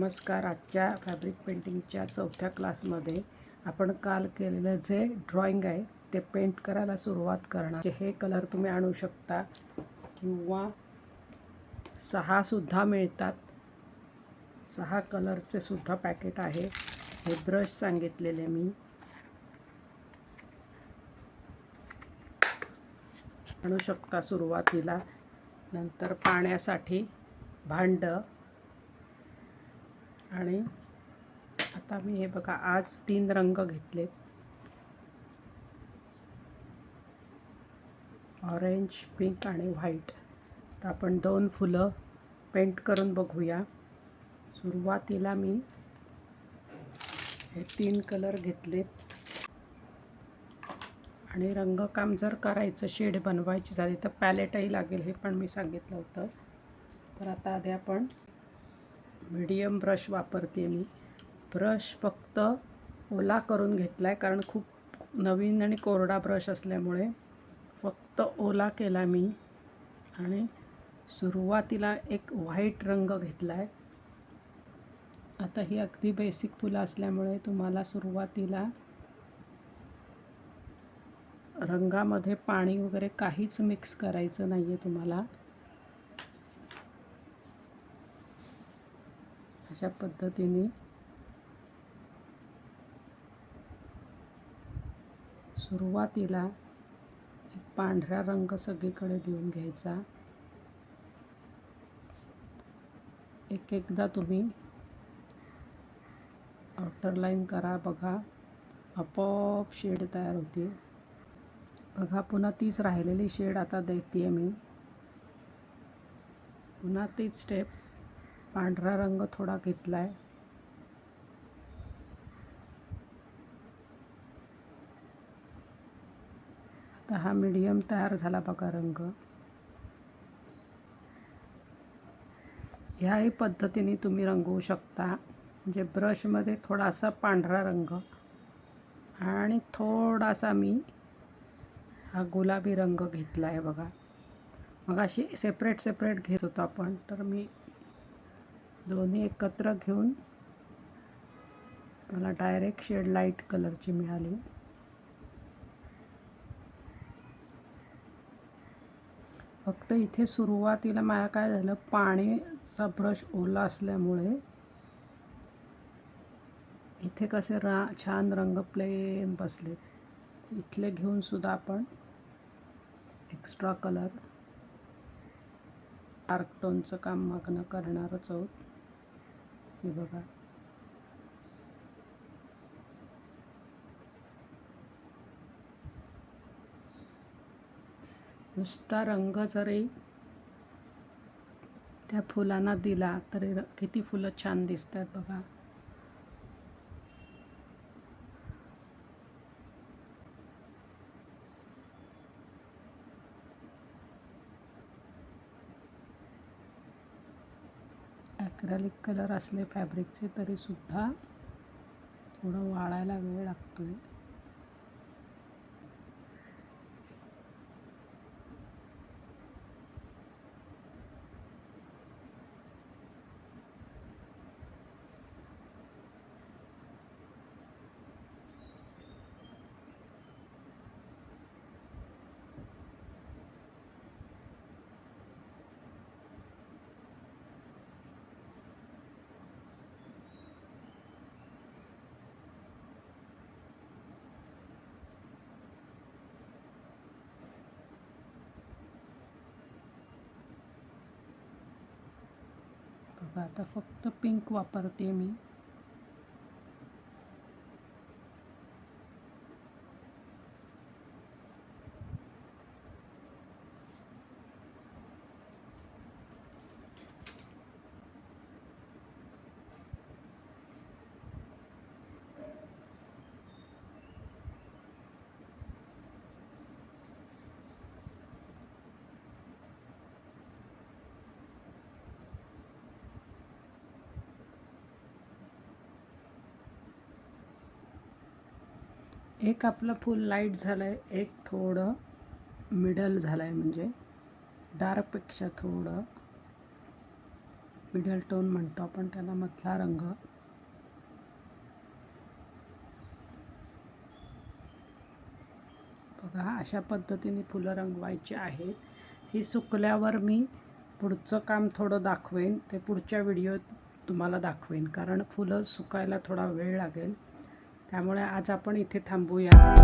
नमस्कार. आजच्या फॅब्रिक पेंटिंगच्या 4थ्या क्लासमध्ये आपण काल केलेलं जे ड्रॉइंग आहे ते पेंट करायला सुरुवात करणार. हे कलर तुम्ही आणू शकता किंवा 6 सुद्धा मिळतात. 6 कलरचे सुद्धा पॅकेट आहे. हे ब्रश सांगितलेले मी आणू शकता सुरुवातीला. नंतर पाण्यासाठी भांडं. आणि आता मी हे बघा आज 3 रंग घेतले, ऑरेंज, पिंक आणि व्हाईट. तर आपण 2 फुलं पेंट करून बघूया. सुरुवातीला मी हे 3 कलर घेतले आणि रंगकाम जर करायचं, शेड बनवायची झाली तर पॅलेटही लागेल, हे पण मी सांगितलं होतं. तर आता आधी आपण मीडियम ब्रश वापरते मी. ब्रश फक्त ओला करून घेतला आहे, कारण खूप नवीन आणि कोरडा ब्रश असल्यामुळे फक्त ओला केला मी. आणि सुरुवातीला एक व्हाईट रंग घेतला आहे. आता ही अगदी बेसिक फुलं असल्यामुळे तुम्हाला सुरुवातीला रंगामध्ये पाणी वगैरे काहीच मिक्स करायचं नाही आहे तुम्हाला. अशा पद्धतीने सुरुवातीला एक पांढरा रंग सगळीकडे देऊन घ्यायचा. एकदा तुम्ही आउटर लाईन करा, बघा आपोआप शेड तयार होते. बघा पुन्हा तीच राहिलेली शेड आता देते मी. पुन्हा तीच स्टेप. पांढरा रंग थोडा घेतला आहे. आता हा मीडियम तयार झाला बघा रंग. ह्याही पद्धतीने तुम्ही रंगवू शकता. म्हणजे ब्रशमध्ये थोडासा पांढरा रंग आणि थोडासा मी हा गुलाबी रंग घेतला आहे बघा. मग अशी सेपरेट घेत होतो आपण, तर मी दोन्ही एकत्र घेऊन मला डायरेक्ट शेड लाईट कलरची मिळाली. फक्त इथे सुरुवातीला मला काय झालं, पाण्याचा ब्रश ओला असल्यामुळे इथे कसे छान रंग प्लेन बसले. इथले घेऊन सुद्धा आपण एक्स्ट्रा कलर डार्क टोनचं काम मागणं करणारच आहोत. हे बघा नुसता रंग जरी त्या फुलांना दिला तरी किती फुलं छान दिसतात बघा. ॲक्रेलिक कलर असले फॅब्रिकचे तरी सुद्धा थोडं वाळायला वेळ लागतोय. बघा आता फक्त पिंक वापरते मी. एक आपलं फुल लाईट झालं आहे, एक थोडं मिडल झालं आहे, म्हणजे डार्कपेक्षा थोडं मिडल टोन म्हणतो आपण त्याला, मधला रंग. बघा अशा पद्धतीने फुलं रंगवायची आहेत. ही सुकल्यावर मी पुढचं काम थोडं दाखवेन, ते पुढच्या व्हिडिओत तुम्हाला दाखवेन, कारण फुलं सुकायला थोडा वेळ लागेल. त्यामुळे आज आपण इथे थांबूया.